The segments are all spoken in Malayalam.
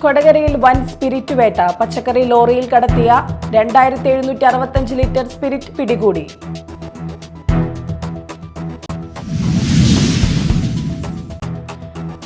കൊടകരയിൽ വൻ സ്പിരിറ്റ് വേട്ട. പച്ചക്കറി ലോറിയിൽ കടത്തിയ 2765 ലിറ്റർ സ്പിരിറ്റ് പിടികൂടി.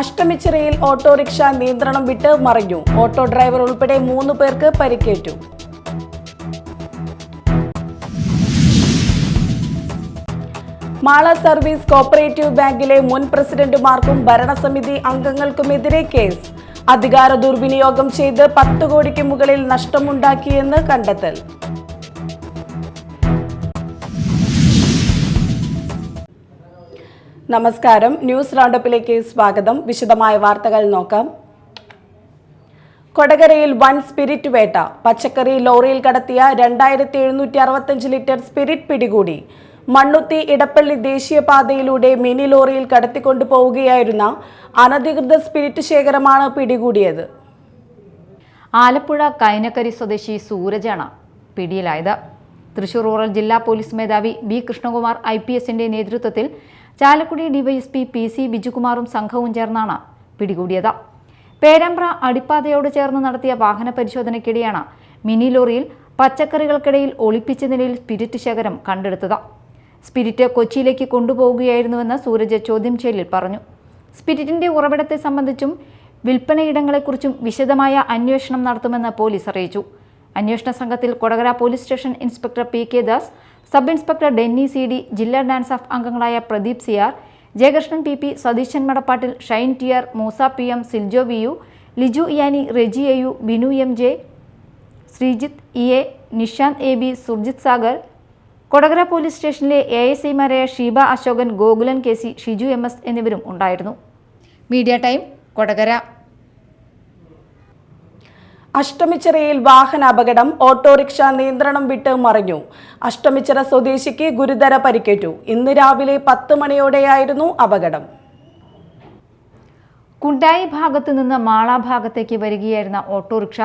അഷ്ടമിച്ചിറയിൽ ഓട്ടോറിക്ഷ നിയന്ത്രണം വിട്ട് മറിഞ്ഞു. ഓട്ടോ ഡ്രൈവർ ഉൾപ്പെടെ 3 പേർക്ക് പരിക്കേറ്റു. മാള സർവീസ് കോപ്പറേറ്റീവ് ബാങ്കിലെ മുൻ പ്രസിഡന്റുമാർക്കും ഭരണസമിതി അംഗങ്ങൾക്കുമെതിരെ കേസ്. അധികാര ദുർവിനിയോഗം ചെയ്ത് 10 കോടിക്ക് മുകളിൽ നഷ്ടമുണ്ടാക്കിയെന്ന് കണ്ടെത്തൽ. നമസ്കാരം, ന്യൂസ് റൗണ്ടപ്പിലേക്ക് സ്വാഗതം. വിശദമായ വാർത്തകൾ നോക്കാം. കൊടകരയിൽ വൻ സ്പിരിറ്റ് വേട്ട. പച്ചക്കറി ലോറിയിൽ കടത്തിയ 2765 ലിറ്റർ സ്പിരിറ്റ് പിടികൂടി. മണ്ണുത്തി ഇടപ്പള്ളി ദേശീയപാതയിലൂടെ മിനി ലോറിയിൽ കടത്തിക്കൊണ്ടു പോവുകയായിരുന്ന അനധികൃത സ്പിരിറ്റ് ശേഖരമാണ് പിടികൂടിയത്. ആലപ്പുഴ കൈനക്കരി സ്വദേശി സൂരജാണ് പിടിയിലായത്. തൃശൂർ റൂറൽ ജില്ലാ പോലീസ് മേധാവി ബി കൃഷ്ണകുമാർ IPSന്റെ നേതൃത്വത്തിൽ ചാലക്കുടി ഡിവൈഎസ്പി PC ബിജുകുമാറും സംഘവും ചേർന്നാണ് പിടികൂടിയത്. പേരാമ്പ്ര അടിപ്പാതയോട് ചേർന്ന് നടത്തിയ വാഹന പരിശോധനയ്ക്കിടെയാണ് മിനി ലോറിയിൽ പച്ചക്കറികൾക്കിടയിൽ ഒളിപ്പിച്ച നിലയിൽ സ്പിരിറ്റ് ശേഖരം കണ്ടെടുത്തത്. സ്പിരിറ്റ് കൊച്ചിയിലേക്ക് കൊണ്ടുപോകുകയായിരുന്നുവെന്ന് സൂരജ് ചോദ്യം ചെയ്യലിൽ പറഞ്ഞു. സ്പിരിറ്റിന്റെ ഉറവിടത്തെ സംബന്ധിച്ചും വിൽപ്പനയിടങ്ങളെക്കുറിച്ചും വിശദമായ അന്വേഷണം നടത്തുമെന്ന് പോലീസ് അറിയിച്ചു. അന്വേഷണ സംഘത്തിൽ Kodakara police station inspector PK Das, sub inspector Denny CD, ജില്ലാ ഡാൻസ് ഓഫ് അംഗങ്ങളായ Pradeep CR, Jayakrishnan PP, Satheesan Madappattil, Shine TR, Moosa PM, Siljo VU, Liju Iyani, Reji AU, Binu MJ, Sreejith EA, Nishanth AB, Surjith Sagar, Kodakara police സ്റ്റേഷനിലെ ASIമാരായ ഷീബ അശോകൻ, ഗോകുലൻ KC, ഷിജു MS എന്നിവരും ഉണ്ടായിരുന്നു. Media time, Kodakara. അഷ്ടമിച്ചിറയിൽ വാഹനാപകടം. ഓട്ടോറിക്ഷ നിയന്ത്രണം വിട്ട് മറിഞ്ഞു. അഷ്ടമിച്ചിറ സ്വദേശിക്ക് ഗുരുതര പരിക്കേറ്റു. ഇന്ന് രാവിലെ 10 മണിയോടെയായിരുന്നു അപകടം. കുണ്ടായി ഭാഗത്തു നിന്ന് മാള ഭാഗത്തേക്ക് വരികയായിരുന്ന ഓട്ടോറിക്ഷ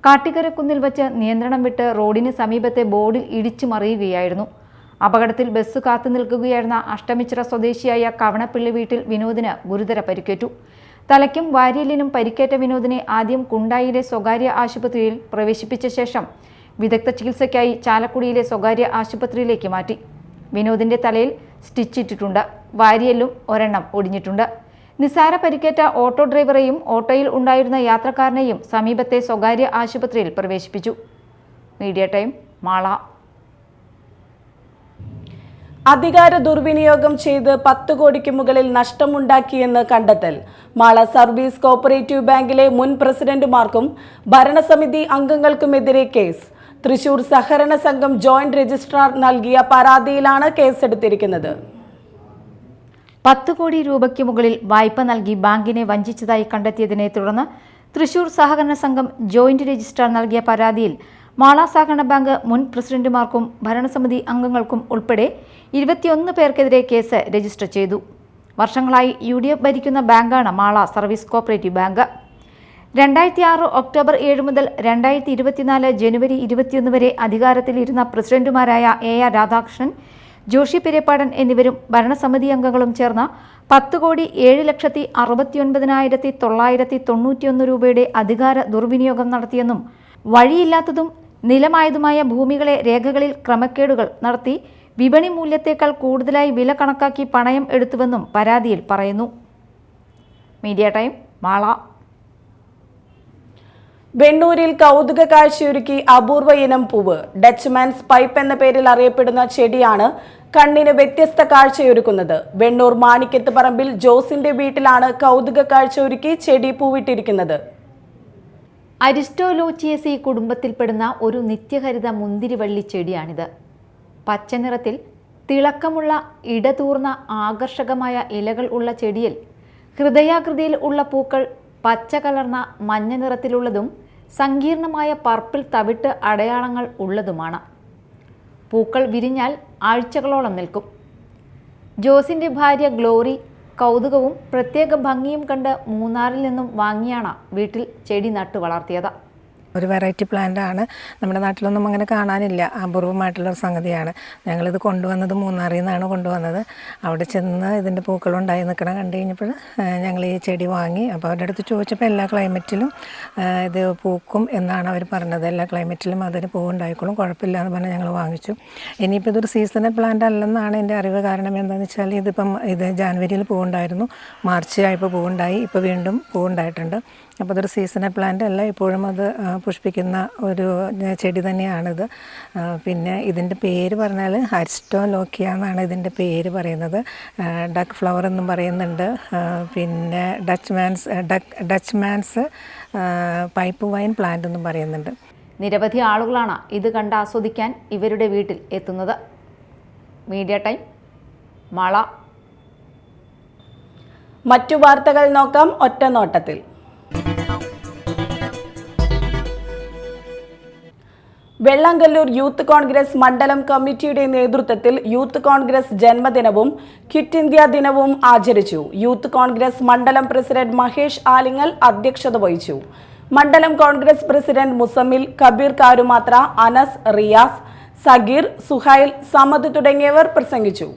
കാട്ടിക്കരക്കുന്നിൽ വച്ച് നിയന്ത്രണം വിട്ട് റോഡിന് സമീപത്തെ ബോർഡിൽ ഇടിച്ചു മറിയുകയായിരുന്നു. അപകടത്തിൽ ബസ് കാത്തു നിൽക്കുകയായിരുന്ന അഷ്ടമിച്ചിറ സ്വദേശിയായ കവണപ്പള്ളി വീട്ടിൽ വിനോദിന് ഗുരുതര പരിക്കേറ്റു. തലയ്ക്കും വാരിയലിനും പരിക്കേറ്റ വിനോദിനെ ആദ്യം കുണ്ടായിലെ സ്വകാര്യ ആശുപത്രിയിൽ പ്രവേശിപ്പിച്ച ശേഷം വിദഗ്ധ ചികിത്സയ്ക്കായി ചാലക്കുടിയിലെ സ്വകാര്യ ആശുപത്രിയിലേക്ക് മാറ്റി. വിനോദിന്റെ തലയിൽ സ്റ്റിച്ചിട്ടിട്ടുണ്ട്. വാരിയലിലും ഒരെണ്ണം ഒടിഞ്ഞിട്ടുണ്ട്. നിസാര പരിക്കേറ്റ ഓട്ടോ ഡ്രൈവറെയും ഓട്ടോയിൽ ഉണ്ടായിരുന്ന യാത്രക്കാരനെയും സമീപത്തെ സ്വകാര്യ ആശുപത്രിയിൽ പ്രവേശിപ്പിച്ചു. Media time, Mala. അധികാര ദുർവിനിയോഗം ചെയ്ത് 10 കോടിക്ക് മുകളിൽ നഷ്ടമുണ്ടാക്കിയെന്ന് കണ്ടെത്തൽ. മാള സർവീസ് കോപ്പറേറ്റീവ് ബാങ്കിലെ മുൻ പ്രസിഡന്റുമാർക്കും ഭരണസമിതി അംഗങ്ങൾക്കുമെതിരെ കേസ്. തൃശൂർ സഹകരണ സംഘം ജോയിന്റ് രജിസ്ട്രാർ നൽകിയ പരാതിയിലാണ് കേസെടുത്തിരിക്കുന്നത്. 10 കോടി രൂപയ്ക്ക് മുകളിൽ വായ്പ നൽകി ബാങ്കിനെ വഞ്ചിച്ചതായി കണ്ടെത്തിയതിനെ തുടർന്ന് തൃശൂർ സഹകരണ സംഘം ജോയിന്റ് രജിസ്ട്രാർ നൽകിയ പരാതിയിൽ മാള സഹകരണ ബാങ്ക് മുൻ പ്രസിഡന്റുമാർക്കും ഭരണസമിതി അംഗങ്ങൾക്കും ഉൾപ്പെടെ 21 പേർക്കെതിരെ കേസ് രജിസ്റ്റർ ചെയ്തു. വർഷങ്ങളായി UDF ഭരിക്കുന്ന ബാങ്കാണ് Mala service cooperative bank. 2006 October 7 മുതൽ 2024 ജനുവരി 21 വരെ അധികാരത്തിലിരുന്ന പ്രസിഡന്റുമാരായ AR രാധാകൃഷ്ണൻ, ജോഷി പെരേപ്പാടൻ എന്നിവരും ഭരണസമിതി അംഗങ്ങളും ചേർന്ന് 10,7,69,991 രൂപയുടെ അധികാര ദുർവിനിയോഗം നടത്തിയെന്നും വഴിയില്ലാത്തതും നിലമായതുമായ ഭൂമികളെ രേഖകളിൽ ക്രമക്കേടുകൾ നടത്തി വിപണി മൂല്യത്തേക്കാൾ കൂടുതലായി വില കണക്കാക്കി പണയം എടുത്തുവെന്നും പരാതിയിൽ പറയുന്നു. Media time, Mala. വെണ്ണൂരിൽ കൗതുക കാഴ്ചയൊരുക്കി അപൂർവ ഇനം പൂവ്. ഡച്ച്മാൻസ് പൈപ്പ് എന്ന പേരിൽ അറിയപ്പെടുന്ന ചെടിയാണ് കണ്ണിന് വ്യത്യസ്ത കാഴ്ചയൊരുക്കുന്നത്. വെണ്ണൂർ മാണിക്കത്ത് പറമ്പിൽ ജോസിന്റെ വീട്ടിലാണ് കൗതുക കാഴ്ചയൊരുക്കി ചെടി പൂവിട്ടിരിക്കുന്നത്. അരിസ്റ്റോലോച്ചിയസി കുടുംബത്തിൽപ്പെടുന്ന ഒരു നിത്യഹരിത മുന്തിരിവള്ളി ചെടിയാണിത്. പച്ചനിറത്തിൽ തിളക്കമുള്ള ഇടതൂർന്ന ആകർഷകമായ ഇലകൾ ഉള്ള ചെടിയിൽ ഹൃദയാകൃതിയിൽ ഉള്ള പൂക്കൾ പച്ച കലർന്ന മഞ്ഞ നിറത്തിലുള്ളതും സങ്കീർണമായ പർപ്പിൾ തവിട്ട് അടയാളങ്ങൾ ഉള്ളതുമാണ്. പൂക്കൾ വിരിഞ്ഞാൽ ആഴ്ചകളോളം നിൽക്കും. ജോസിന്റെ ഭാര്യ ഗ്ലോറി കൗതുകവും പ്രത്യേക ഭംഗിയും കണ്ട് മൂന്നാറിൽ നിന്നും വാങ്ങിയാണ് വീട്ടിൽ ചെടി നട്ടു വളർത്തിയത്. ഒരു വെറൈറ്റി പ്ലാന്റ് ആണ്. നമ്മുടെ നാട്ടിലൊന്നും അങ്ങനെ കാണാനില്ല, അപൂർവമായിട്ടുള്ളൊരു സംഗതിയാണ്. ഞങ്ങളിത് കൊണ്ടുവന്നത് മൂന്നാറിൽ നിന്നാണ് കൊണ്ടുവന്നത്. അവിടെ ചെന്ന് ഇതിൻ്റെ പൂക്കളുണ്ടായി നിൽക്കണം കണ്ടു കഴിഞ്ഞപ്പോൾ ഞങ്ങൾ ഈ ചെടി വാങ്ങി. അപ്പോൾ അവരുടെ അടുത്ത് ചോദിച്ചപ്പോൾ എല്ലാ ക്ലൈമറ്റിലും ഇത് പൂക്കും എന്നാണ് അവർ പറഞ്ഞത്. എല്ലാ ക്ലൈമറ്റിലും അതിന് പൂവുണ്ടായിക്കോളും, കുഴപ്പമില്ല എന്ന് പറഞ്ഞാൽ ഞങ്ങൾ വാങ്ങിച്ചു. ഇനിയിപ്പോൾ ഇതൊരു സീസണൽ പ്ലാന്റ് അല്ലെന്നാണ് എൻ്റെ അറിവ്. കാരണം എന്താണെന്ന് വെച്ചാൽ ഇത് ജാനുവരിയിൽ പൂവുണ്ടായിരുന്നു, മാർച്ച് ആയപ്പോൾ പൂവുണ്ടായി, ഇപ്പോൾ വീണ്ടും പൂവുണ്ടായിട്ടുണ്ട്. അപ്പോൾ അതൊരു സീസണൽ പ്ലാന്റ് അല്ല, ഇപ്പോഴും അത് പുഷ്പിക്കുന്ന ഒരു ചെടി തന്നെയാണിത്. പിന്നെ ഇതിൻ്റെ പേര് പറഞ്ഞാൽ അരിസ്റ്റോലോക്കിയ എന്നാണ് ഇതിൻ്റെ പേര് പറയുന്നത്. ഡക്ക് ഫ്ലവർ എന്നും പറയുന്നുണ്ട്. പിന്നെ Dutch man's pipe wine plant എന്നും പറയുന്നുണ്ട്. നിരവധി ആളുകളാണ് ഇത് കണ്ട് ആസ്വദിക്കാൻ ഇവരുടെ വീട്ടിൽ എത്തുന്നത്. Media time, Mala. മറ്റു വാർത്തകൾ നോക്കാം ഒറ്റ നോട്ടത്തിൽ. വെള്ളാങ്കല്ലൂർ യൂത്ത് കോൺഗ്രസ് മണ്ഡലം കമ്മിറ്റിയുടെ നേതൃത്വത്തിൽ യൂത്ത് കോൺഗ്രസ് ജന്മദിനവും ക്വിറ്റ് ഇന്ത്യ ദിനവും ആചരിച്ചു. യൂത്ത് കോൺഗ്രസ് മണ്ഡലം പ്രസിഡന്റ് മഹേഷ് ആലിങ്ങൽ അധ്യക്ഷത വഹിച്ചു. മണ്ഡലം കോൺഗ്രസ് പ്രസിഡന്റ് മുസമ്മിൽ, കബീർ കാരുമാത്ര, അനസ്, റിയാസ്, സഗീർ, സുഹൈൽ, സമദ് തുടങ്ങിയവർ പ്രസംഗിച്ചു.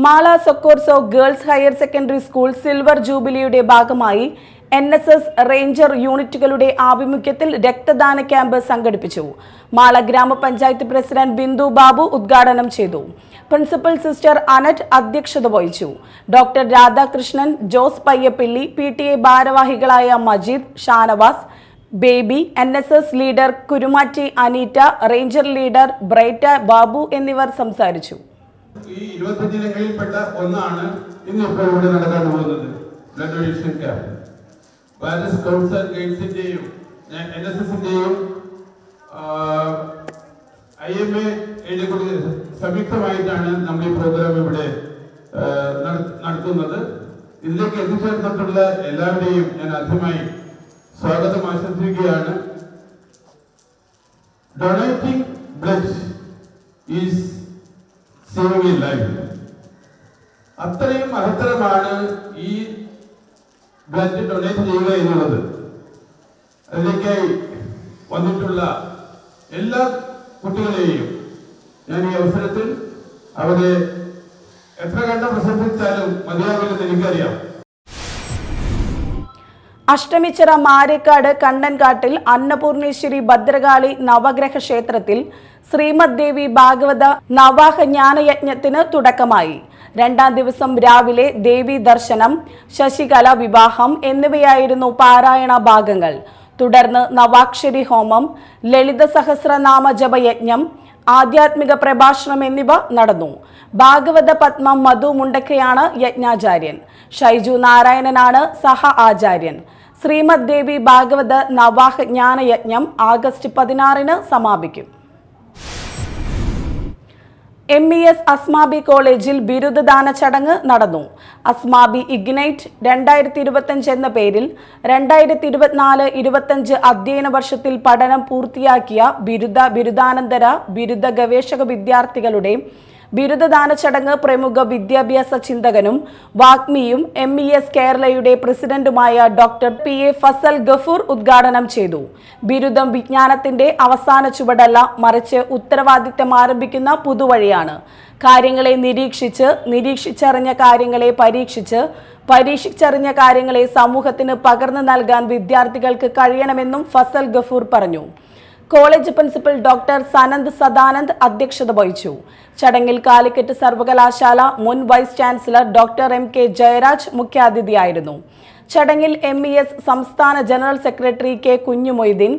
Mala Socorso girls higher secondary school silver ജൂബിലിയുടെ ഭാഗമായി NSS റേഞ്ചർ യൂണിറ്റുകളുടെ ആഭിമുഖ്യത്തിൽ രക്തദാന ക്യാമ്പ് സംഘടിപ്പിച്ചു. മാള ഗ്രാമപഞ്ചായത്ത് പ്രസിഡന്റ് ബിന്ദു ബാബു ഉദ്ഘാടനം ചെയ്തു. പ്രിൻസിപ്പൽ സിസ്റ്റർ അനറ്റ് അധ്യക്ഷത വഹിച്ചു. ഡോക്ടർ രാധാകൃഷ്ണൻ, ജോസ് പയ്യപ്പിള്ളി, PTA ഭാരവാഹികളായ Majeed, Shanavas, Baby, NSS leader Kurumatty Aneeta, ranger leader Britta Babu എന്നിവർ സംസാരിച്ചു. ഈ 25 ദിനങ്ങളിൽപ്പെട്ട ഒന്നാണ് ഇന്നിപ്പോൾ ഇവിടെ നടക്കാൻ പോകുന്നത്. Blood donation camp Bharat scouts and ഗൈഡ്സിന്റെയും NSSന്റെയും IMA കൂടി സംയുക്തമായിട്ടാണ് നമ്മൾ ഈ പ്രോഗ്രാം ഇവിടെ നടത്തുന്നത്. ഇതിലേക്ക് എത്തിച്ചേർന്നിട്ടുള്ള എല്ലാവരെയും ഞാൻ ആദ്യമായി സ്വാഗതം ആശംസിക്കുകയാണ്. Donating blood is saving A life. അത്രയും മഹത്തരമാണ് ഈ ബ്ലഡ് ഡൊണേറ്റ് ചെയ്യുക എന്നുള്ളത്. അതിലേക്കായി വന്നിട്ടുള്ള എല്ലാ കുട്ടികളെയും ഞാൻ ഈ അവസരത്തിൽ അവരെ എത്ര കണ്ട് പ്രശംസിച്ചാലും മതിയാവില്ലെന്ന് എനിക്കറിയാം. അഷ്ടമിച്ചിറ മാരേക്കാട് കണ്ണൻകാട്ടിൽ അന്നപൂർണേശ്വരി ഭദ്രകാളി നവഗ്രഹ ക്ഷേത്രത്തിൽ ശ്രീമദ് ദേവി ഭാഗവത നവാഹ ജ്ഞാനയജ്ഞത്തിന് തുടക്കമായി. 2ാം ദിവസം രാവിലെ ദേവി ദർശനം, ശശികല വിവാഹം എന്നിവയായിരുന്നു പാരായണ ഭാഗങ്ങൾ. തുടർന്ന് നവാക്ഷരി ഹോമം, ലളിത സഹസ്രനാമ ജപയജ്ഞം, ആധ്യാത്മിക പ്രഭാഷണം എന്നിവ നടന്നു. ഭാഗവത പത്മം മധു മുണ്ടക്കയാണ് യജ്ഞാചാര്യൻ. ഷൈജു നാരായണനാണ് സഹ ആചാര്യൻ. ശ്രീമദ് ദേവി ഭാഗവത നവാഹ ജ്ഞാനയജ്ഞം ആഗസ്റ്റ് 16 സമാപിക്കും. MES അസ്മാബി കോളേജിൽ ബിരുദദാന ചടങ്ങ് നടന്നു. അസ്മാബി ഇഗ്നൈറ്റ് 2025 എന്ന പേരിൽ 2024-25 അധ്യയന വർഷത്തിൽ പഠനം പൂർത്തിയാക്കിയ ബിരുദാനന്തര ബിരുദ ഗവേഷക വിദ്യാർത്ഥികളുടെ ബിരുദദാന ചടങ്ങ് പ്രമുഖ വിദ്യാഭ്യാസ ചിന്തകനും വാഗ്മിയും MES കേരളയുടെ പ്രസിഡന്റുമായ ഡോക്ടർ PA ഫസൽ ഗഫൂർ ഉദ്ഘാടനം ചെയ്തു. ബിരുദം വിജ്ഞാനത്തിന്റെ അവസാന ചുവടല്ല, മറിച്ച് ഉത്തരവാദിത്തം ആരംഭിക്കുന്ന പുതുവഴിയാണ്. കാര്യങ്ങളെ നിരീക്ഷിച്ചറിഞ്ഞ കാര്യങ്ങളെ പരീക്ഷിച്ചറിഞ്ഞ കാര്യങ്ങളെ സമൂഹത്തിന് പകർന്നു നൽകാൻ വിദ്യാർത്ഥികൾക്ക് കഴിയണമെന്നും ഫസൽ ഗഫൂർ പറഞ്ഞു. College principal doctor Sanand Sadanand അധ്യക്ഷത വഹിച്ചു. ചടങ്ങിൽ കാലിക്കറ്റ് സർവകലാശാല മുൻ vice chancellor doctor MK Jayaraj മുഖ്യാതിഥിയായിരുന്നു. ചടങ്ങിൽ MES സംസ്ഥാന general secretary K Kunjumoideen,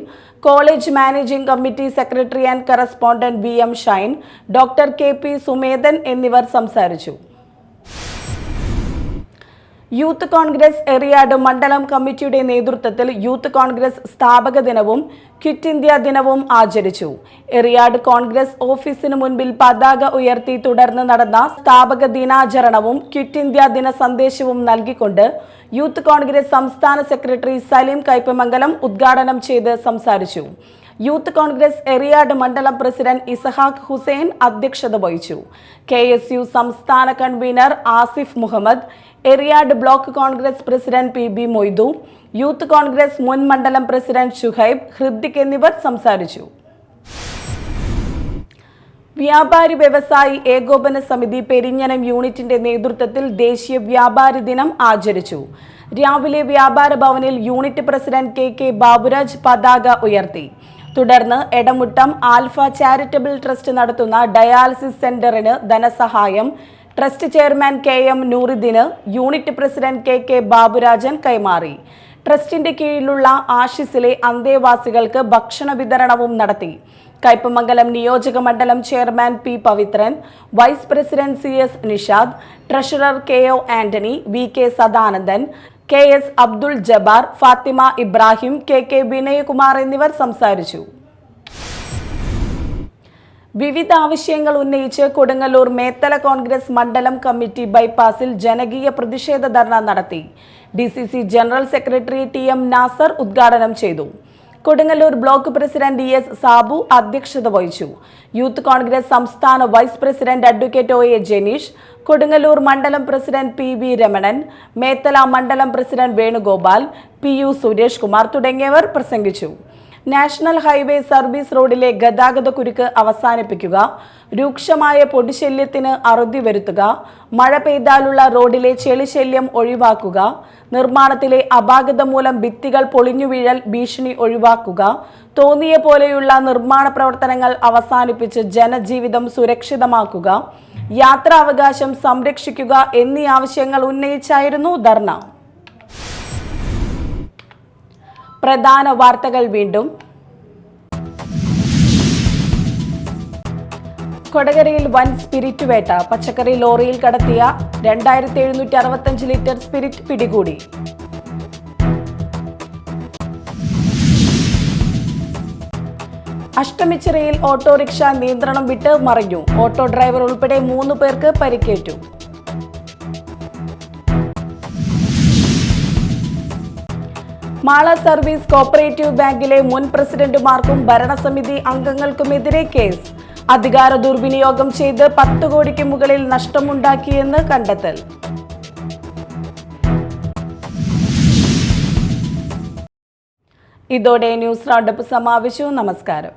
college managing committee secretary and correspondent VM Shine, doctor KP Sumedhan എന്നിവർ സംസാരിച്ചു. യൂത്ത് കോൺഗ്രസ് എറിയാട് മണ്ഡലം കമ്മിറ്റിയുടെ നേതൃത്വത്തിൽ യൂത്ത് കോൺഗ്രസ് സ്ഥാപക ദിനവും ക്വിറ്റ് ഇന്ത്യ ദിനവും ആചരിച്ചു. എറിയാട് കോൺഗ്രസ് ഓഫീസിന് മുൻപിൽ പതാക ഉയർത്തി തുടർന്ന് നടന്ന സ്ഥാപക ദിനാചരണവും ക്വിറ്റ് ഇന്ത്യ ദിന സന്ദേശവും നൽകിക്കൊണ്ട് യൂത്ത് കോൺഗ്രസ് സംസ്ഥാന സെക്രട്ടറി സലീം കയ്പമംഗലം ഉദ്ഘാടനം ചെയ്ത് സംസാരിച്ചു. യൂത്ത് കോൺഗ്രസ് എറിയാട് മണ്ഡലം പ്രസിഡന്റ് ഇസഹാഖ് ഹുസൈൻ അധ്യക്ഷത വഹിച്ചു. KSU സംസ്ഥാന convener Asif Muhammad, Eriyad block Congress president PB Moidu, youth Congress മുൻ മണ്ഡലം പ്രസിഡന്റ് ഷുഹൈബ്, ഹൃദ്ദിക് എന്നിവർ സംസാരിച്ചു. വ്യാപാരി വ്യവസായി ഏകോപന സമിതി പെരിഞ്ഞനം യൂണിറ്റിന്റെ നേതൃത്വത്തിൽ ദേശീയ വ്യാപാരി ദിനം ആചരിച്ചു. രാവിലെ വ്യാപാര ഭവനിൽ യൂണിറ്റ് പ്രസിഡന്റ് KK ബാബുരാജ് പതാക ഉയർത്തി. തുടർന്ന് എടമുട്ടം ആൽഫ ചാരിറ്റബിൾ ട്രസ്റ്റ് നടത്തുന്ന ഡയാലിസിസ് സെന്ററിന് ധനസഹായം ട്രസ്റ്റ് ചെയർമാൻ KM നൂറുദ്ദീന് യൂണിറ്റ് പ്രസിഡന്റ് KK ബാബുരാജൻ കൈമാറി. ട്രസ്റ്റിന്റെ കീഴിലുള്ള ആശിസിലെ അന്തേവാസികൾക്ക് ഭക്ഷണ വിതരണവും നടത്തി. കയ്പമംഗലം നിയോജക മണ്ഡലം chairman P Pavithran, vice president CS Nishad, treasurer KO Antony, VK Sadanandan, KS Abdul Jabbar, Fathima Ibrahim, KK Vinayakumar എന്നിവർ സംസാരിച്ചു. വിവിധ ആവശ്യങ്ങൾ ഉന്നയിച്ച് കൊടുങ്ങല്ലൂർ മേത്തല കോൺഗ്രസ് മണ്ഡലം കമ്മിറ്റി ബൈപ്പാസിൽ ജനകീയ പ്രതിഷേധ ധർണ നടത്തി. DCC general secretary TM Nasar ഉദ്ഘാടനം ചെയ്തു. Kodungallur block president ES Sabu അധ്യക്ഷത വഹിച്ചു. യൂത്ത് കോൺഗ്രസ് സംസ്ഥാന vice president advocate OA Janeesh, Kodungallur മണ്ഡലം പ്രസിഡന്റ് PV രമണൻ, മേത്തല മണ്ഡലം പ്രസിഡന്റ് വേണുഗോപാൽ, PU സുരേഷ് കുമാർ തുടങ്ങിയവർ പ്രസംഗിച്ചു. നാഷണൽ ഹൈവേ സർവീസ് റോഡിലെ ഗതാഗത കുരുക്ക് അവസാനിപ്പിക്കുക, രൂക്ഷമായ പൊടിശല്യത്തിന് അറുതി വരുത്തുക, മഴ പെയ്താലുള്ള റോഡിലെ ചെളിശല്യം ഒഴിവാക്കുക, നിർമ്മാണത്തിലെ അപാകത മൂലം ഭിത്തികൾ പൊളിഞ്ഞു വീഴൽ ഭീഷണി ഒഴിവാക്കുക, തോന്നിയ പോലെയുള്ള നിർമ്മാണ പ്രവർത്തനങ്ങൾ അവസാനിപ്പിച്ച് ജനജീവിതം സുരക്ഷിതമാക്കുക, യാത്രാവകാശം സംരക്ഷിക്കുക എന്നീ ആവശ്യങ്ങൾ ഉന്നയിച്ചായിരുന്നു ധർണ. പ്രധാന വാർത്തകൾ വീണ്ടും. കൊടകരയിൽ വൻ സ്പിരിറ്റ് വേട്ട. പച്ചക്കറി ലോറിയിൽ കടത്തിയ 2765 ലിറ്റർ സ്പിരിറ്റ് പിടികൂടി. അഷ്ടമിച്ചിറയിൽ ഓട്ടോറിക്ഷ നിയന്ത്രണം വിട്ട് മറിഞ്ഞു. ഓട്ടോ ഡ്രൈവർ ഉൾപ്പെടെ 3 പേർക്ക് പരിക്കേറ്റു. മാള സർവീസ് കോപ്പറേറ്റീവ് ബാങ്കിലെ മുൻ പ്രസിഡന്റുമാർക്കും ഭരണസമിതി അംഗങ്ങൾക്കുമെതിരെ കേസ്. അധികാര ദുർവിനിയോഗം ചെയ്ത് 10 കോടിക്ക് മുകളിൽ നഷ്ടമുണ്ടാക്കിയെന്ന് കണ്ടെത്തൽ. ഇതോടെ ന്യൂസ് റൗണ്ടപ്പ് സമാപിച്ചു. നമസ്കാരം.